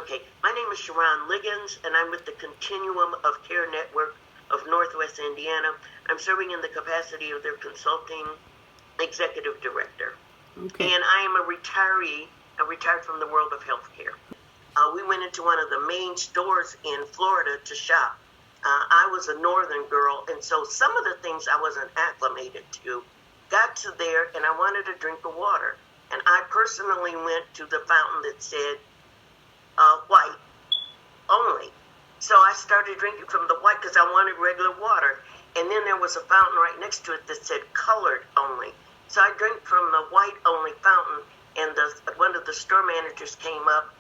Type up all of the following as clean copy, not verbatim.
Okay, my name is Sharon Liggins, and I'm with the Continuum of Care Network of Northwest Indiana. I'm serving in the capacity of their consulting executive director. Okay. And I am a retiree. I retired from the world of healthcare. We went into one of the main stores in Florida to shop. I was a northern girl, and so some of the things I wasn't acclimated to. Got to there, and I wanted a drink of water. And I personally went to the fountain that said white only. So I started drinking from the white because I wanted regular water. And then there was a fountain right next to it that said colored only. So I drank from the white only fountain, and one of the store managers came up,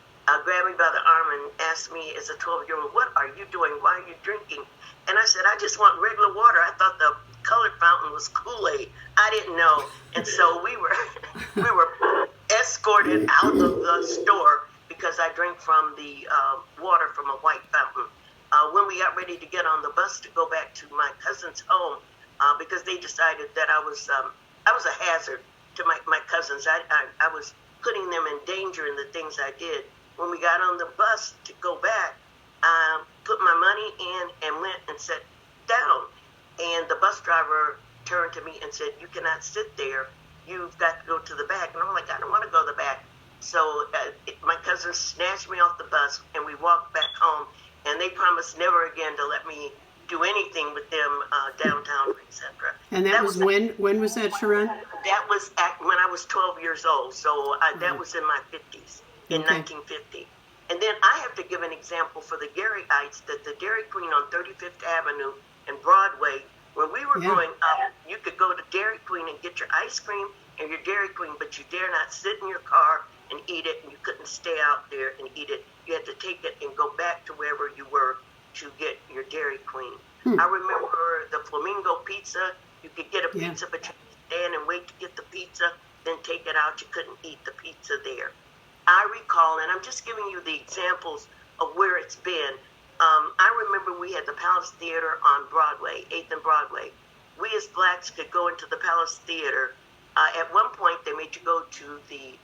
grabbed me by the arm and asked me as a 12-year-old, "What are you doing? Why are you drinking?" And I said, "I just want regular water. I thought the colored fountain was Kool-Aid." I didn't know. And so we were escorted out of the store because I drank from the water from a white fountain. When we got ready to get on the bus to go back to my cousin's home, because they decided that I was a hazard to my cousins. I was putting them in danger in the things I did. When we got on the bus to go back, I put my money in and went and sat down. And the bus driver turned to me and said, "You cannot sit there. You've got to go to the back." And I'm like, "I don't want to go to the back." So my cousins snatched me off the bus, and we walked back home. And they promised never again to let me do anything with them downtown, etc. And that was when? When was that, Sharon? That was when I was 12 years old. So that was in my 50s, in 1950. And then I have to give an example for the Garyites that the Dairy Queen on 35th Avenue and Broadway, when we were growing up, you could go to Dairy Queen and get your ice cream and your Dairy Queen, but you dare not sit in your car and eat it, and you couldn't stay out there and eat it. You had to take it and go back to wherever you were to get your Dairy Queen. I remember the Flamingo pizza. You could get a pizza, but you had to stand and wait to get the pizza, then take it out. You couldn't eat the pizza there. I recall, and I'm just giving you the examples of where it's been. I remember we had the Palace Theater on Broadway, 8th and Broadway. We as blacks could go into the Palace Theater. At one point, they made you go to the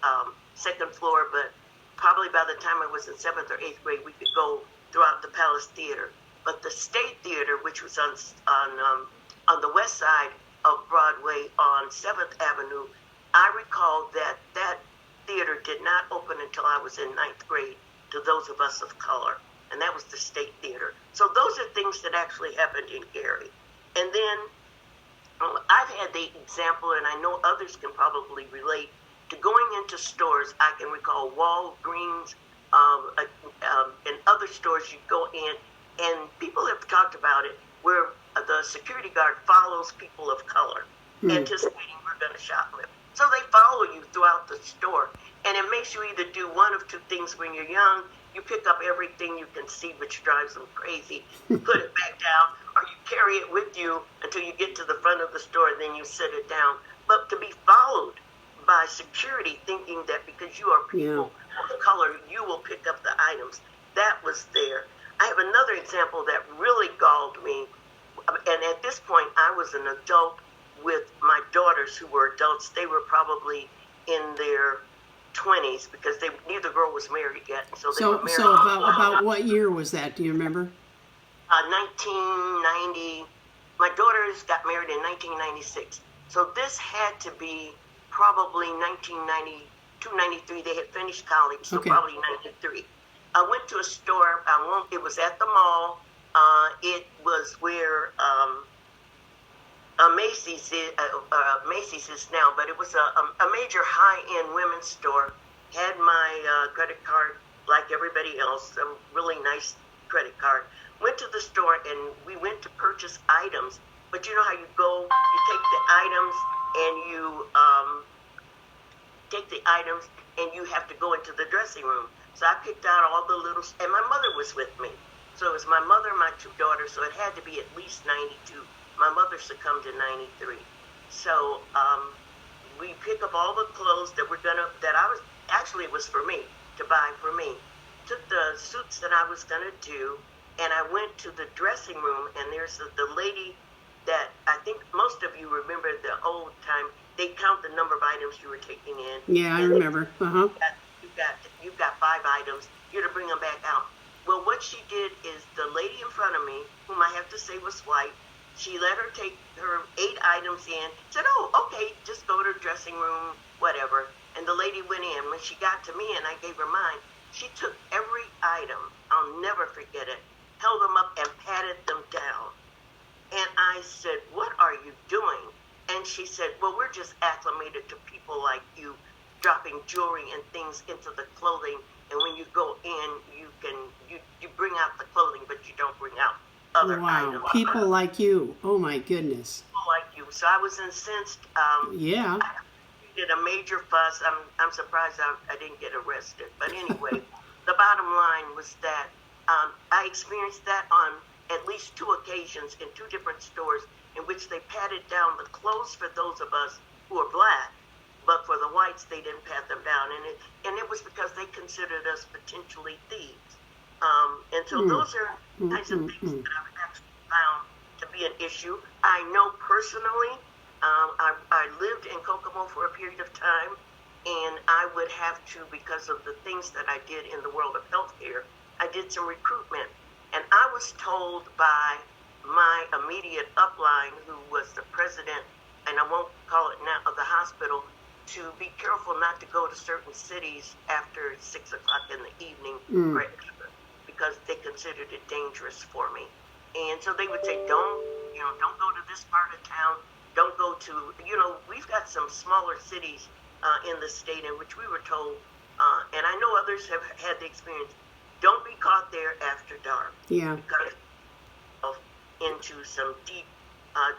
second floor, but probably by the time I was in 7th or 8th grade, we could go throughout the Palace Theater. But the State Theater, which was on the west side of Broadway on 7th Avenue, I recall that theater did not open until I was in 9th grade to those of us of color, and that was the State Theater. So those are things that actually happened in Gary. And then I've had the example, and I know others can probably relate, to going into stores. I can recall Walgreens and other stores you go in, and people have talked about it, where the security guard follows people of color, anticipating we're going to shoplift. So they follow you throughout the store, and it makes you either do one of two things. When you're young, you pick up everything you can see, which drives them crazy, put it back down, or you carry it with you until you get to the front of the store, and then you sit it down. But to be followed by security, thinking that because you are people of color, you will pick up the items, that was there. I have another example that really galled me, and at this point, I was an adult with my daughters who were adults. They were probably in their 20s because neither girl was married yet. So they were married. So about what year was that? Do you remember? 1990. My daughters got married in 1996. So this had to be probably 1992, 93. They had finished college, so probably 93. I went to a store. It was at the mall. It was where Macy's is now, but it was a major high-end women's store. Had my credit card like everybody else, a really nice credit card. Went to the store, and we went to purchase items. But you know how you go, you take the items, and you have to go into the dressing room. So I picked out all the little, and my mother was with me. So it was my mother and my two daughters, so it had to be at least 92. My mother succumbed in 93. So we pick up all the clothes that it was for me, to buy for me. Took the suits that I was gonna do, and I went to the dressing room, and there's the lady that I think most of you remember the old time. They count the number of items you were taking in. Yeah, I remember. You've got 5 items, you to bring them back out. Well, what she did is the lady in front of me, whom I have to say was white, she let her take her 8 items in, said, oh, okay, just go to the dressing room, whatever. And the lady went in. When she got to me and I gave her mine, she took every item, I'll never forget it, held them up and patted them down. And I said, what are you doing? And she said, well, we're just acclimated to people like you dropping jewelry and things into the clothing. And when you go in, you bring out the clothing, but you don't bring out other items. Wow, people like you. Oh my goodness. People like you. So I was incensed. Yeah. I did a major fuss. I'm surprised I didn't get arrested. But anyway, the bottom line was that I experienced that on at least 2 occasions in 2 different stores in which they patted down the clothes for those of us who are black, but for the whites they didn't pat them down, and it was because they considered us potentially thieves. And so those are kinds of things that I've actually found to be an issue. I know personally, I lived in Kokomo for a period of time, and I would have to, because of the things that I did in the world of healthcare, I did some recruitment. And I was told by my immediate upline, who was the president, and I won't call it now, of the hospital, to be careful not to go to certain cities after 6 o'clock in the evening for extra, because they considered it dangerous for me. And so they would say, don't go to this part of town. Don't go to, we've got some smaller cities in the state in which we were told, and I know others have had the experience, don't be caught there after dark. Yeah. Because of into some deep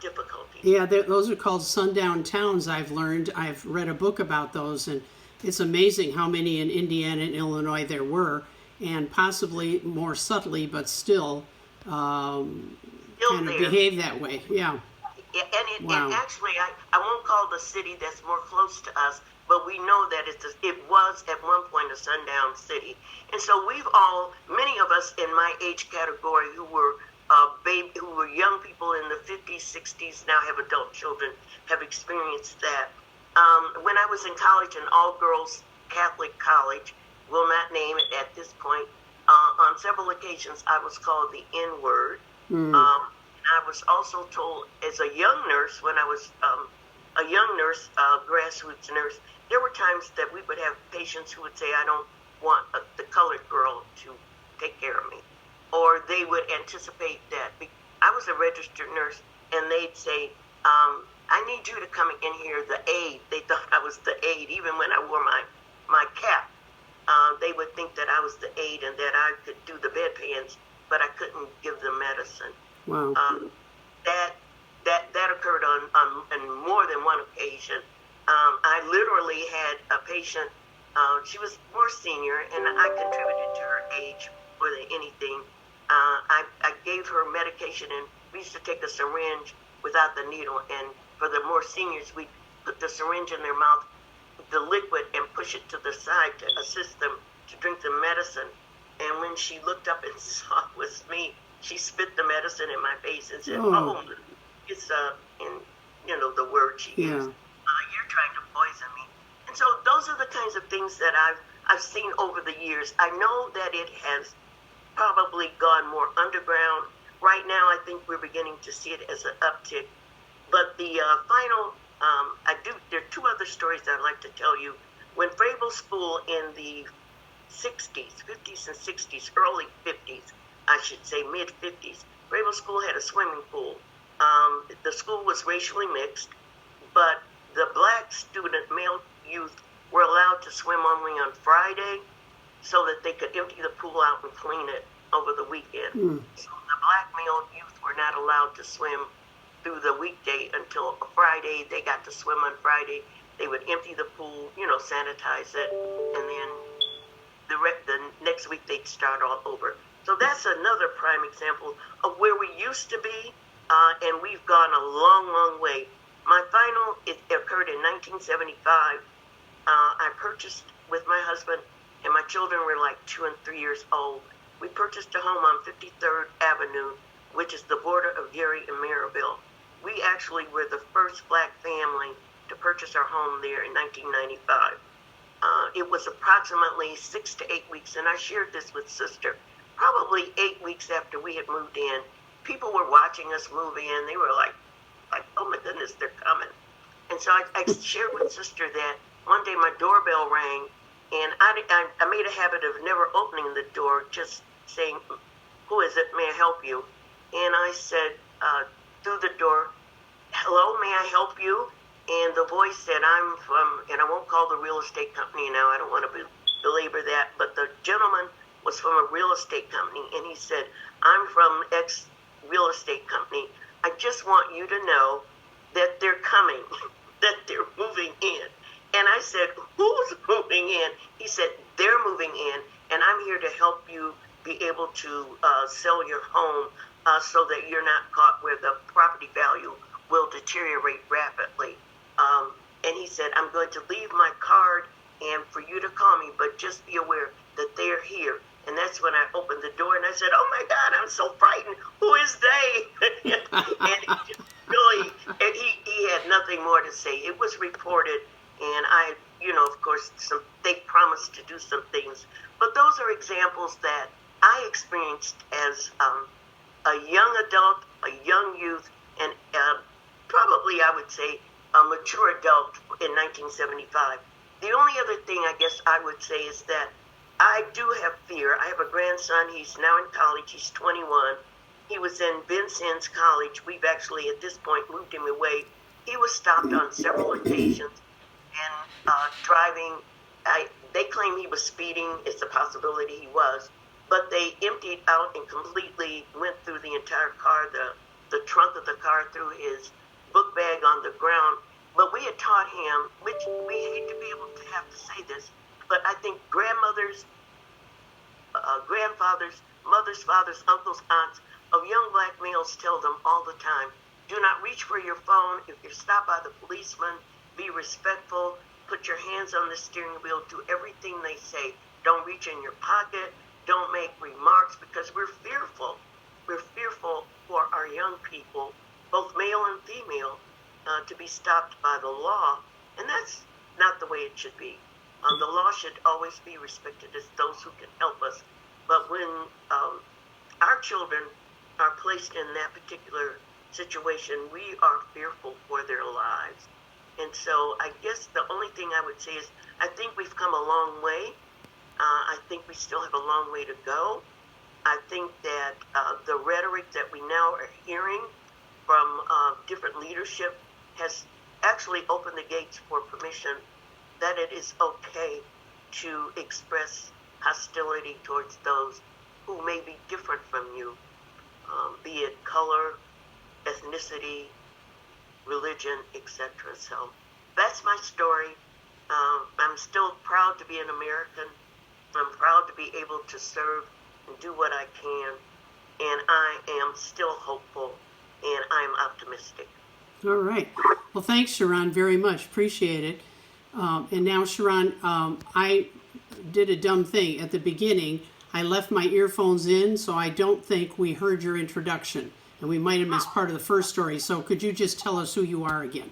difficulties. Yeah, those are called sundown towns, I've learned. I've read a book about those, and it's amazing how many in Indiana and Illinois there were, and possibly more subtly, but still kind of behave that way. Yeah. Yeah, and actually, I won't call the city that's more close to us, but we know that it was at one point a sundown city. And so many of us in my age category who were young people in the 50s, 60s, now have adult children, have experienced that. When I was in college, an all-girls Catholic college, will not name it at this point, on several occasions I was called the N-word. I was also told as a young nurse, when I was a young nurse, grassroots nurse, there were times that we would have patients who would say, I don't want the colored girl to take care of me. Or they would anticipate that. I was a registered nurse, and they'd say, I need you to come in here, the aide. They thought I was the aide, even when I wore my cap. They would think that I was the aide and that I could do the bedpans, but I couldn't give them medicine. Wow. That occurred on more than one occasion. I literally had a patient, she was more senior, and I contributed to her age more than anything. I gave her medication, and we used to take a syringe without the needle, and for the more seniors, we put the syringe in their mouth, the liquid, and push it to the side to assist them to drink the medicine. And when she looked up and saw it was me, she spit the medicine in my face and said, it's, the word she used, you're trying to poison me. And so those are the kinds of things that I've seen over the years. I know that it has probably gone more underground. Right now, I think we're beginning to see it as an uptick. But the there are 2 other stories that I'd like to tell you. When Frabel School in the 60s, 50s and 60s, early 50s, I should say mid-50s, Frabel School had a swimming pool. The school was racially mixed, but the black male youth were allowed to swim only on Friday so that they could empty the pool out and clean it over the weekend. So the black male youth were not allowed to swim through the weekday until Friday. They got to swim on Friday. They would empty the pool, sanitize it, and then the next week they'd start all over. So that's another prime example of where we used to be, and we've gone a long, long way. My final, it occurred in 1975. I purchased with my husband, and my children were like 2 and 3 years old. We purchased a home on 53rd Avenue, which is the border of Gary and Maryville. We actually were the first black family to purchase our home there in 1995. it was approximately 6 to 8 weeks, and I shared this with Sister. Probably 8 weeks after we had moved in, people were watching us move in. They were like, oh my goodness, they're coming. And so I shared with Sister that one day my doorbell rang, and I made a habit of never opening the door, just saying, who is it? May I help you? And I said through the door, hello, may I help you? And the voice said, I'm from, and I won't call the real estate company now, I don't want to belabor that, but the gentleman was from a real estate company, and he said, I'm from X real estate company. I just want you to know that they're coming, that they're moving in. And I said, who's moving in? He said, they're moving in, and I'm here to help you be able to sell your home so that you're not caught where the property value will deteriorate rapidly. And he said, I'm going to leave my card and for you to call me, but just be aware that they're here. And that's when I opened the door and I said, oh my God, I'm so frightened. Who is they? And he just really, and he had nothing more to say. It was reported, and I, of course, they promised to do some things. But those are examples that I experienced as a young adult, a young youth, and probably I would say a mature adult in 1975. The only other thing I guess I would say is that I do have fear. I have a grandson. He's now in college. He's 21. He was in Vincennes College. We've actually, at this point, moved him away. He was stopped on several occasions and driving. They claim he was speeding. It's a possibility he was. But they emptied out and completely went through the entire car, the trunk of the car, through his book bag on the ground. But we had taught him, which we hate to be able to have to say this, but I think grandmothers, grandfathers, mothers, fathers, uncles, aunts of young black males tell them all the time, do not reach for your phone. If you're stopped by the policeman, be respectful, put your hands on the steering wheel, do everything they say. Don't reach in your pocket, don't make remarks, because we're fearful. We're fearful for our young people, both male and female, to be stopped by the law, and that's not the way it should be. The law should always be respected as those who can help us. But when our children are placed in that particular situation, we are fearful for their lives. And so I guess the only thing I would say is I think we've come a long way. I think we still have a long way to go. I think that the rhetoric that we now are hearing from different leadership has actually opened the gates for permission that it is okay to express hostility towards those who may be different from you, be it color, ethnicity, religion, etc. So that's my story. I'm still proud to be an American. I'm proud to be able to serve and do what I can. And I am still hopeful, and I'm optimistic. All right. Well, thanks, Sharon, very much. Appreciate it. And now, Sharon, I did a dumb thing. At the beginning, I left my earphones in, so I don't think we heard your introduction. And we might have missed part of the first story. So could you just tell us who you are again?